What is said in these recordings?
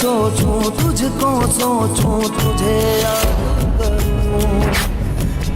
सोचूं तुझको सोचूं तुझे याद करूं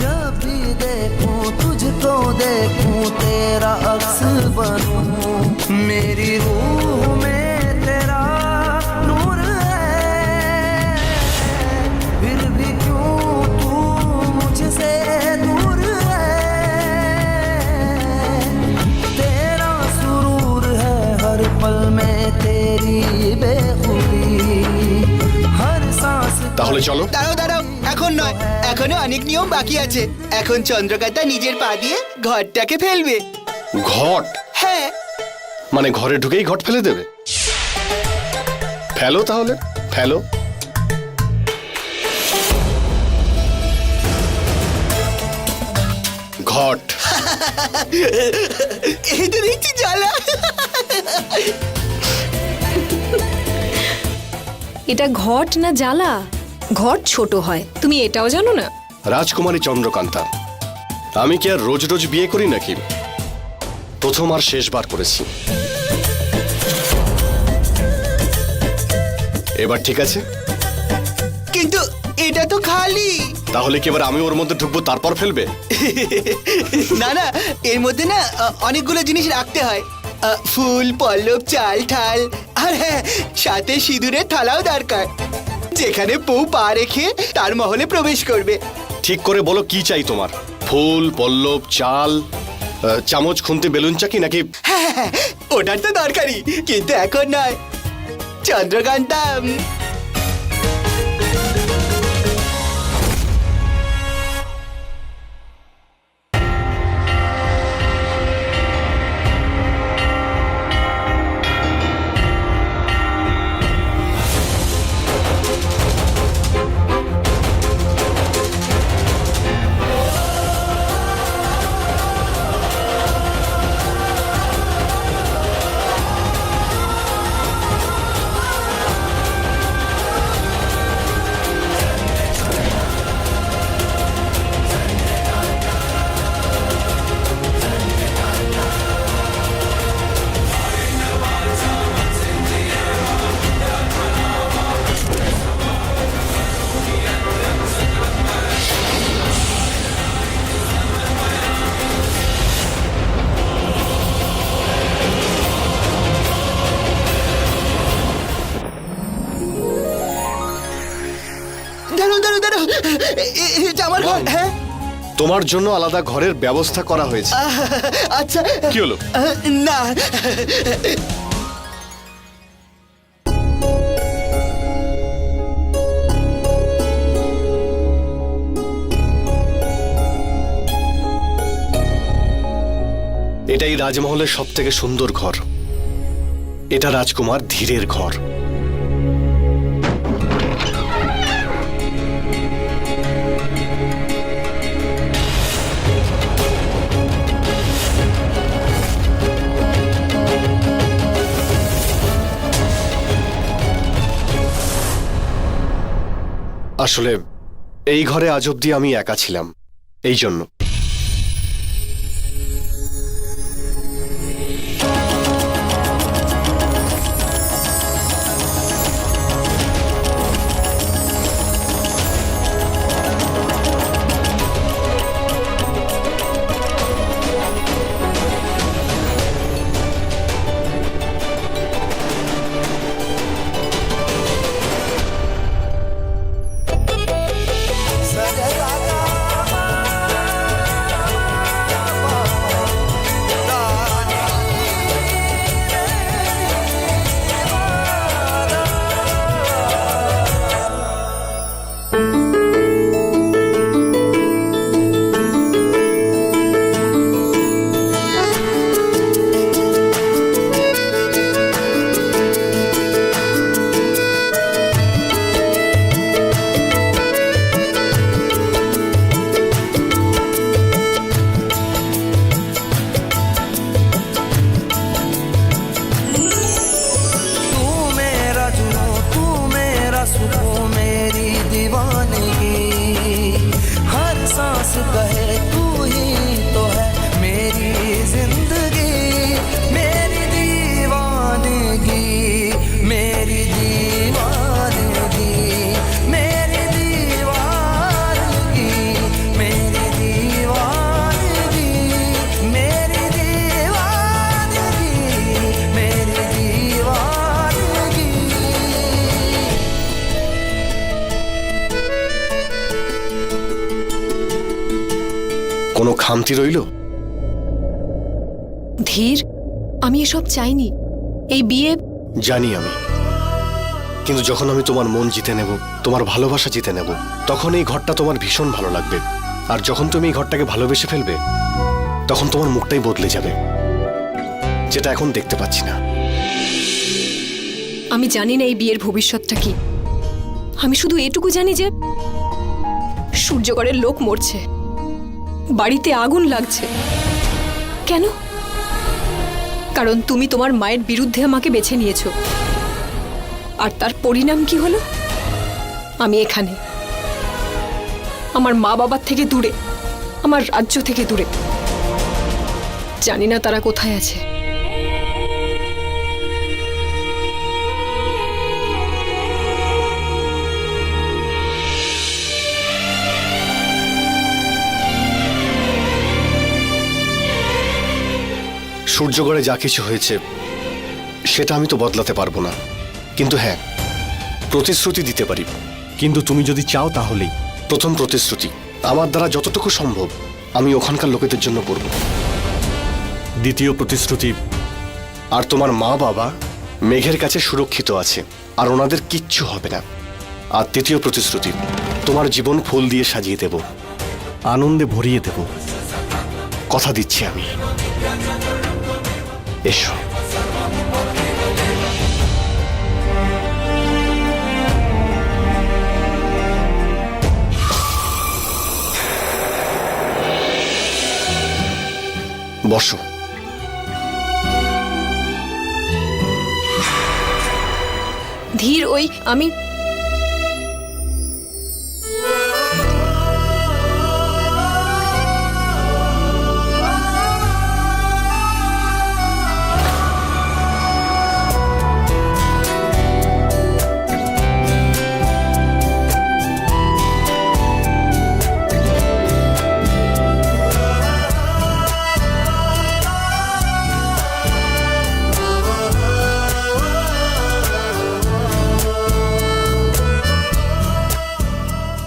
जब भी देखूं तुझको देखूं तेरा अक्स बनूं मेरी रूह में तेरा नूर है फिर भी क्यों तू मुझसे दूर है तेरा सुरूर है हर पल में तेरी बेखुदी हर सांस তাহলে চলো। দাঁড়াও দাঁড়াও, এখন নয়, এখনো অনেক নিয়ম বাকি আছে। এখন চন্দ্রকান্তা নিজের পা দিয়ে ঘরটাকে ফেলবে। ঘট হ্যাঁ, মানে ঘরে ঢুকেই ঘট ফেলে দেবে? ফেলো তাহলে, ফেলো। ঘট। এই তো দেখছি জ্বালা। এটা ঘট না জ্বালা? ঘট ছোট হয়, তুমি এটাও জানো না? রাজকুমারী চন্দ্রকান্তা, আমি কি আর রোজ রোজ বিয়ে করি নাকি? প্রথম আর শেষবার করেছি। এবার ঠিক আছে? কিন্তু এটা তো খালি। তাহলে কি এবার আমি ওর মধ্যে ঢুকবো তারপর ফেলবে? না না, এর মধ্যে না অনেকগুলো জিনিস রাখতে হয়। ফুল, পল্লব, চাল, ঠাল, আর হ্যাঁ, সাথে সিঁদুরের থালাও দরকার, যেখানে বউ পা রেখে তার মহলে প্রবেশ করবে। ঠিক করে বলো কি চাই তোমার? ফুল, পল্লব, চাল, চামচ, খুন্তি, বেলুন চাকি নাকি? হ্যাঁ হ্যাঁ, ওটার তো দরকারই, কিন্তু এখন নয়। চন্দ্রকান্তা, দাঁড়াও দাঁড়াও দাঁড়াও, এটা আমার ঘর। হ্যাঁ, তোমার জন্য আলাদা ঘরের ব্যবস্থা করা হয়েছে। আচ্ছা, কি হলো? না, এটাই রাজমহলের সব থেকে সুন্দর ঘর। এটা রাজকুমার ধীরের ঘর। আসলে এই ঘরে আজ অব্দি আমি একা ছিলাম, এই জন্য। খামতি রইল? ধীর, আমি এসব চাইনি। এই বিয়ে জানি আমি, কিন্তু যখন আমি তোমার মন জিতে নেব, তোমার ভালোবাসা জিতে নেব, তখন এই ঘরটা তোমার ভীষণ ভালো লাগবে। আর যখন তুমি এই ঘরটাকে ভালোবেসে ফেলবে, তখন তোমার মুখটাই বদলে যাবে, যেটা এখন দেখতে পাচ্ছি না। আমি জানি না এই বিয়ের ভবিষ্যৎটা কি। আমি শুধু এটুকু জানি যে সূর্যগড়ের লোক মরছে, বাড়িতে আগুন লাগছে। কেন? কারণ তুমি তোমার মায়ের বিরুদ্ধে আমাকে বেছে নিয়েছো। আর তার পরিণাম কি হলো? আমি এখানে, আমার মা বাবার থেকে দূরে, আমার রাজ্য থেকে দূরে। জানি না তারা কোথায় আছে। সূর্যগড়ে যা কিছু হয়েছে সেটা আমি তো বদলাতে পারবো না, কিন্তু হ্যাঁ, প্রতিশ্রুতি দিতে পারি। কিন্তু তুমি যদি চাও তাহলেই। প্রথম প্রতিশ্রুতি, আমার দ্বারা যতটুকু সম্ভব আমি ওখানকার লোকেদের জন্য করব। দ্বিতীয় প্রতিশ্রুতি, আর তোমার মা বাবা মেঘের কাছে সুরক্ষিত আছে, আর ওনাদের কিচ্ছু হবে না। আর তৃতীয় প্রতিশ্রুতি, তোমার জীবন ফুল দিয়ে সাজিয়ে দেব, আনন্দে ভরিয়ে দেব। কথা দিচ্ছি আমি। এসো। বসো। ধীর, ওই আমি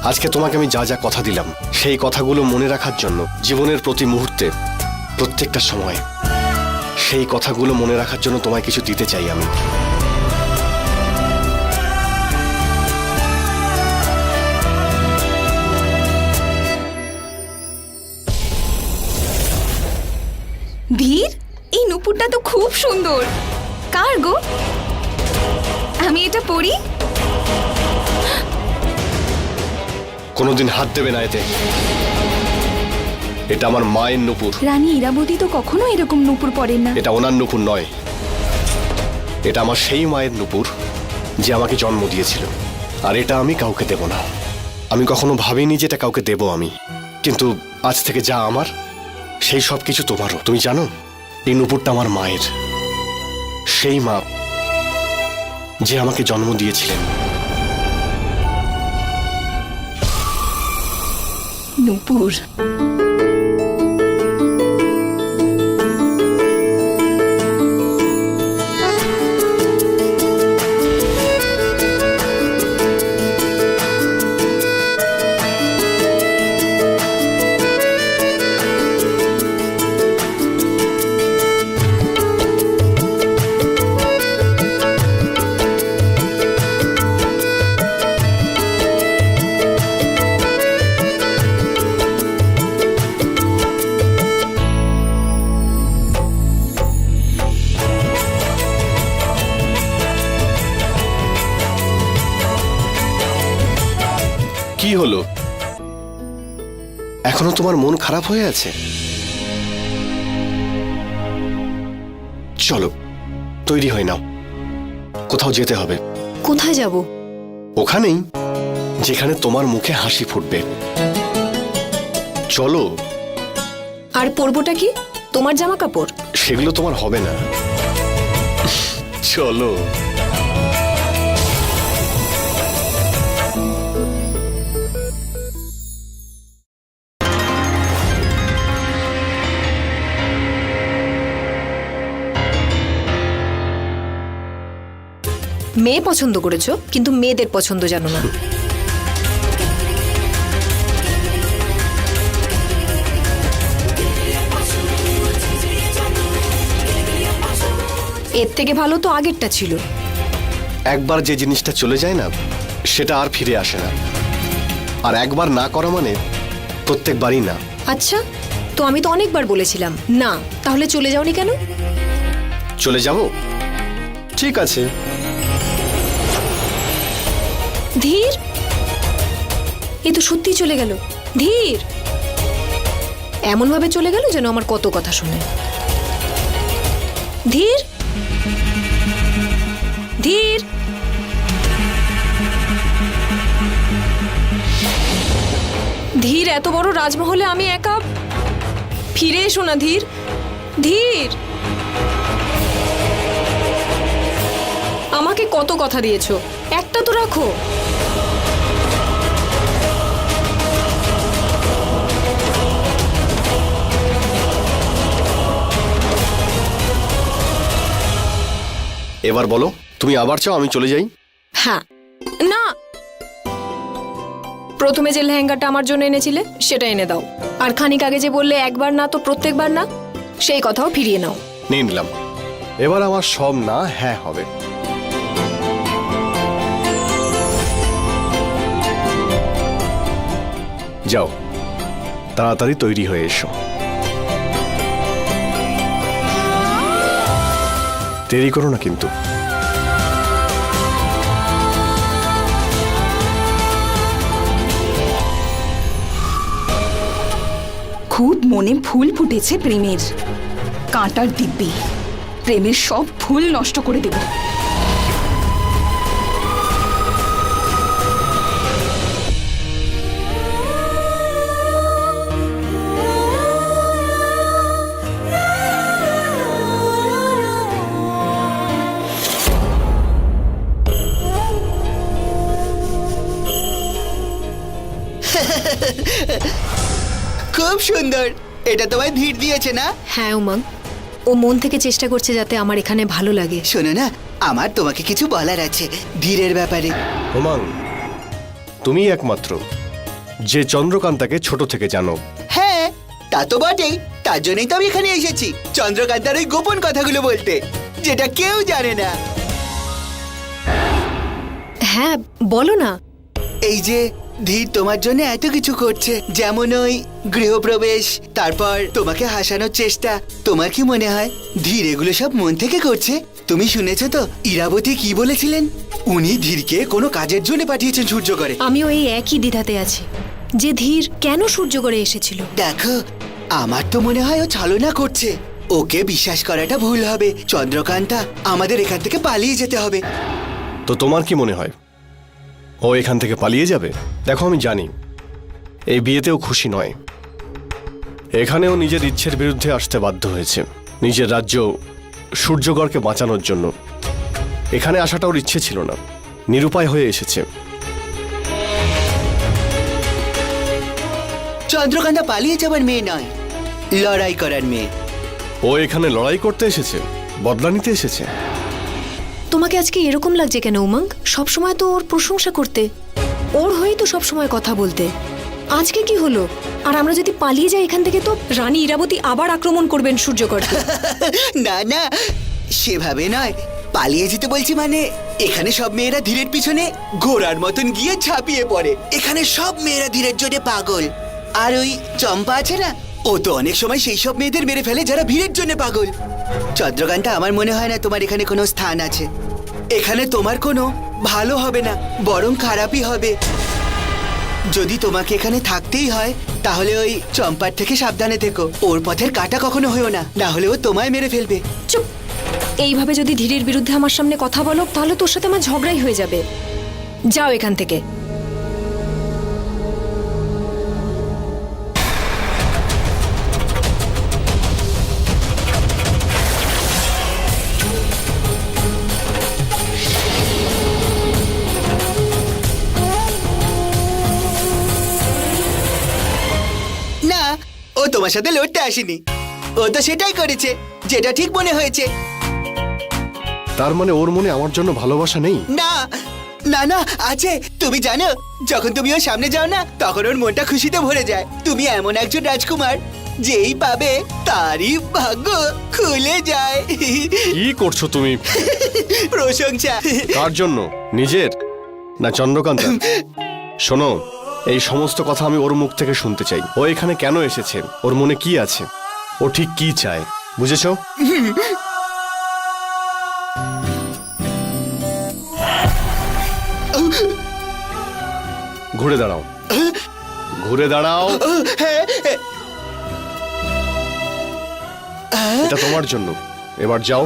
আজকে তোমাকে আমি যা যা কথা দিলাম, সেই কথাগুলো মনে রাখার জন্য জীবনের প্রতি মুহূর্তে, প্রত্যেকটা সময় সেই কথাগুলো মনে রাখার জন্য তোমায় কিছু দিতে চাই আমি। ধীর, এই নুপুরটা তো খুব সুন্দর। কার গো? আমি এটা পরি? কোনোদিন হাত দেবে না এতে। এটা আমার মায়ের নুপুর। রানী ইরাবতী তো কখনো এরকম নুপুর পরেন না। এটা ওনার নুপুর নয়, এটা আমার সেই মায়ের নুপুর যে আমাকে জন্ম দিয়েছিল। আর এটা আমি কাউকে দেব না। আমি কখনো ভাবিনি যে এটা কাউকে দেব আমি, কিন্তু আজ থেকে যা আমার, সেই সব কিছু তোমারও। তুমি জানো, এই নুপুরটা আমার মায়ের, সেই মা যে আমাকে জন্ম দিয়েছিলেন। নুপুর? কি হলো? এখনো তোমার মন খারাপ হয়ে আছে? চলো, তৈরি হয়ে নাও, কোথাও যেতে হবে। কোথায় যাব? ওখানেই যেখানে তোমার মুখে হাসি ফুটবে। চলো। আর পরবোটা কি? তোমার জামা কাপড়? সেগুলো তোমার হবে না। চলো। মেয়ে পছন্দ করেছো, কিন্তু মেয়েদের পছন্দ জানো না। এর থেকে ভালো তো আগেরটা ছিল। একবার যে জিনিসটা চলে যায় না সেটা আর ফিরে আসে না, আর একবার না করা মানে প্রত্যেকবারই না। আচ্ছা, তো আমি তো অনেকবার বলেছিলাম না, তাহলে চলে যাওনি কেন? চলে যাব, ঠিক আছে। ধীর, এ তো সত্যি চলে গেল। ধীর এমন ভাবে চলে গেল যেন আমার কত কথা শুনে। ধীর, ধীর, ধীর, এত বড় রাজমহলে আমি একা। ফিরে এসো না ধীর। ধীর, আমাকে কত কথা দিয়েছো, একটা তো রাখো। এবার বলো, তুমি আবার চাও আমি চলে যাই? হ্যাঁ, না, প্রথমে যে লেহেঙ্গাটা আমার জন্য এনেছিলে সেটা এনে দাও, আর খানিক আগে যে বললে একবার না তো প্রত্যেকবার না, সেই কথাও ফিরিয়ে নাও। নিয়ে নিলাম। এবার আমার সব না হ্যাঁ হবে। যাও, তাড়াতাড়ি তৈরি হয়ে এসো। দেরি করো না কিন্তু। খুব মনে ফুল ফুটেছে প্রেমের, কাঁটার দিব্যি প্রেমের সব ফুল নষ্ট করে দেব। খুব সুন্দর। এটা তোমায় ধীর দিয়েছে না? হ্যাঁ উমং, ও মন থেকে চেষ্টা করছে যাতে আমার এখানে ভালো লাগে। শোনো না, আমার তোমাকে কিছু বলার আছে ধীরের ব্যাপারে। হোমাং, তুমি একমাত্র যে চন্দ্রকান্তাকে ছোট থেকে জানো। হ্যাঁ, তা তো বটেই। তার জন্যই তো আমি এখানে এসেছি, চন্দ্রকান্তার ওই গোপন কথাগুলো বলতে, যেটা কেউ জানে না। হ্যাঁ, বলো না। এই যে ধীর তোমার জন্য এত কিছু করছে, যেমন ওই গৃহপ্রবেশ, তারপর তোমাকে হাসানোর চেষ্টা, তোমার কি মনে হয় ধীর এগুলো সব মন থেকে করছে? তুমি শুনেছো তো ইরাবতী কি বলেছিলেন? উনি ধীরকে কোনো কাজের জন্য পাঠিয়েছেন সূর্যগড়ে। আমিও এই একই দ্বিধাতে আছি যে ধীর কেন সূর্যগড়ে এসেছিল। দেখো, আমার তো মনে হয় ও ছলনা করছে। ওকে বিশ্বাস করাটা ভুল হবে। চন্দ্রকান্তা, আমাদের এখান থেকে পালিয়ে যেতে হবে। তো তোমার কি মনে হয় ও এখান থেকে পালিয়ে যাবে? দেখো, আমি জানি এই বিয়েতেও খুশি নয়। এখানেও নিজের ইচ্ছের বিরুদ্ধে আসতে বাধ্য হয়েছে, নিজের রাজ্য সূর্যগড়কে বাঁচানোর জন্য। এখানে আসাটা ওর ইচ্ছে ছিল না, নিরুপায় হয়ে এসেছে। চন্দ্রকান্তা পালিয়ে যাবার মেয়ে নয়, লড়াই করার মেয়ে। ও এখানে লড়াই করতে এসেছে, বদলা নিতে এসেছে। তোমাকে আজকে এরকম লাগছে কেন উমং? সবসময় তো ওর প্রশংসা করতে, ওর হয়েই তো সবসময় কথা বলতে। আজকে কি হলো? আর আমরা যদি পালিয়ে যাই এখান থেকে তো রানী ইরাবতী আবার আক্রমণ করবেন সূর্যগড়কে। না না, সেভাবে নয়। পালিয়ে যেতে বলছি মানে এখানে সব মেয়েরা ধীরের পিছনে ঘোড়ার মতন গিয়ে ঝাঁপিয়ে পড়ে। এখানে সব মেয়েরা ধীরের জন্য পাগল। আর ওই চম্পা আছে না, ও তো অনেক সময় সেই সব মেয়েদের মেরে ফেলে যারা ভিড়ের জন্য পাগল। চন্দ্রকান্তা, আমার মনে হয় না তোমার এখানে কোনো স্থান আছে। এখানে তোমার কোনো ভালো হবে না, বরং খারাপই হবে। যদি তোমাকে এখানে থাকতেই হয় তাহলে ওই চম্পার থেকে সাবধানে থেকো। ওর পথের কাটা কখনো হয়েও না, না হলে ও তোমায় মেরে ফেলবে। চুপ! এইভাবে যদি ধীরের বিরুদ্ধে আমার সামনে কথা বলো তাহলে তোর সাথে আমার ঝগড়াই হয়ে যাবে। যাও এখান থেকে। না, ও তোমার সাথে লড়তে আসেনি। ও তো সেটাই করেছে যেটা ঠিক মনে হয়েছে। তার মানে ওর মনে আমার জন্য ভালোবাসা নেই? না না না, আছে। তুমি জানো, যখন তুমি ওর সামনে যাও না, তখন ওর মনটা খুশিতে ভরে যায়। তুমি এমন একজন রাজকুমার যেই পাবে তারই ভাগ্য খুলে যায়। কি করছো তুমি? প্রশংসা। কার জন্য? নিজের না চন্দ্রকান্ত? শোনো, এই সমস্ত কথা আমি ওর মুখ থেকে শুনতে চাই। ও এখানে কেন এসেছে? ওর মনে কি আছে? ও ঠিক কি চায়? বুঝেছো? ঘুরে দাঁড়াও, ঘুরে দাঁড়াও। এটা তোমার জন্য। এবার যাও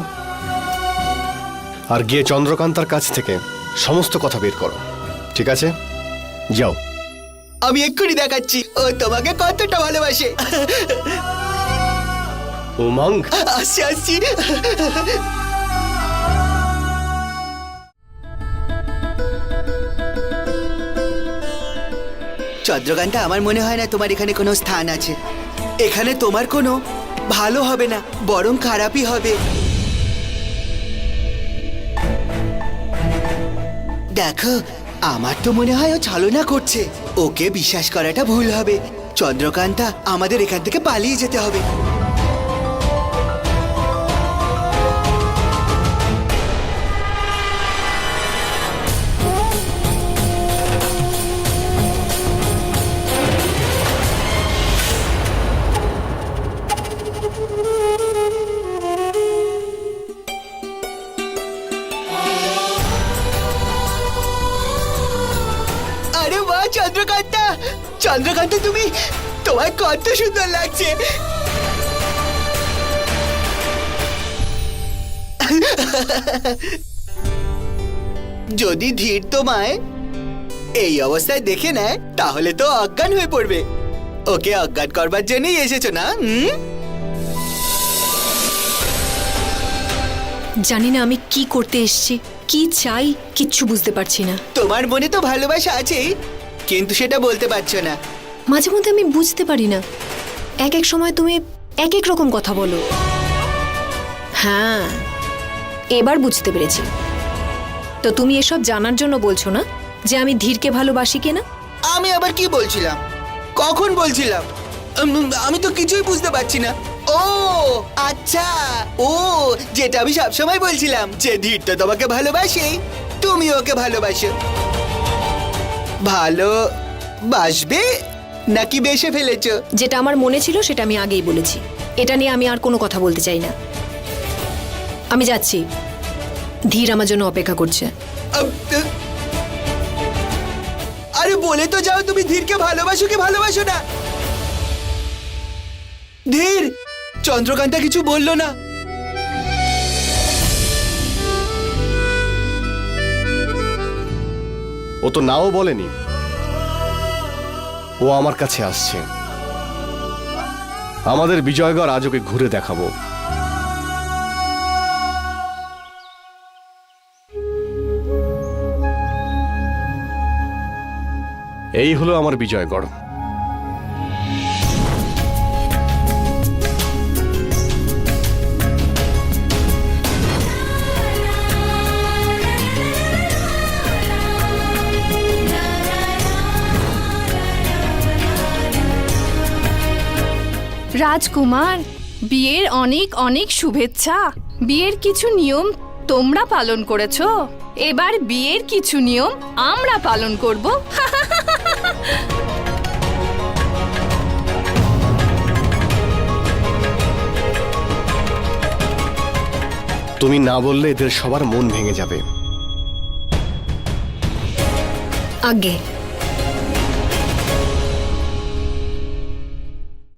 আর গিয়ে চন্দ্রকান্তার কাছ থেকে সমস্ত কথা বের করো, ঠিক আছে? যাও। আমি এক্ষুনি দেখাচ্ছি ও তোমাকে কতটা ভালোবাসে। উমঙ্গ, আসছি আসছি। চন্দ্রকান্তা, আমার মনে হয় না তোমার এখানে কোনো স্থান আছে। এখানে তোমার কোনো ভালো হবে না, বরং খারাপই হবে। দেখো, আমার তো মনে হয় ও ছলনা করছে। ওকে বিশ্বাস করাটা ভুল হবে। চন্দ্রকান্তা, আমাদের এখান থেকে পালিয়ে যেতে হবে। আরে বাহ চন্দ্রকান্তা, চন্দ্রকান্তা তুমি, তোমার কত সুন্দর লাগছে। যদি ধীর তোমায় এই অবস্থায় দেখে নেয় তাহলে তো অজ্ঞান হয়ে পড়বে। ওকে অজ্ঞান করবার জন্যই এসেছো না? জানি না আমি কি করতে এসেছি, কি চাই, কিচ্ছু বুঝতে পারছি না। তোমার মনে তো ভালোবাসা আছেই, কিন্তু সেটা বলতে পারছো না। মাঝে মধ্যে আমি বুঝতে পারি না, এক এক সময় তুমি এক এক রকম কথা বলো। হ্যাঁ, এবার বুঝতে পেরেছি। তো তুমি এসব জানার জন্য বলছো না যে আমি ধীরকে ভালোবাসি কিনা? আমি আবার কি বলছিলাম? কখন বলছিলাম? আমি তো কিছুই বুঝতে পারছি না। ও আচ্ছা, ও যেটা আমি সবসময় বলছিলাম যে ধীর তো তোমাকে ভালোবাসে, তুমি ওকে ভালোবাসো। ভালোবাসবে নাকি বেসে ফেলেছো? যেটা আমার মনে ছিল সেটা আমি আগেই বলেছি। এটা নিয়ে আমি আর কোনো কথা বলতে চাই না। আমি যাচ্ছি, ধীর আমার জন্য অপেক্ষা করছে। আরে বলে তো যাও তুমি ধীরকে ভালোবাসো কি ভালোবাসো না। ধীর, চন্দ্রকান্তা কিছু বললো না। ও তো নাও বলেনি। ও আমার কাছে আসছে। আমাদের বিজয়গড় আজ ওকে ঘুরে দেখাবো। এই হলো আমার বিজয়গড়। রাজকুমার, বিয়ের অনেক অনেক শুভেচ্ছা। বিয়ের কিছু নিয়ম তোমরা পালন করেছো, এবার বিয়ের কিছু নিয়ম আমরা পালন করব। তুমি না বললে এদের সবার মন ভেঙে যাবে। আগে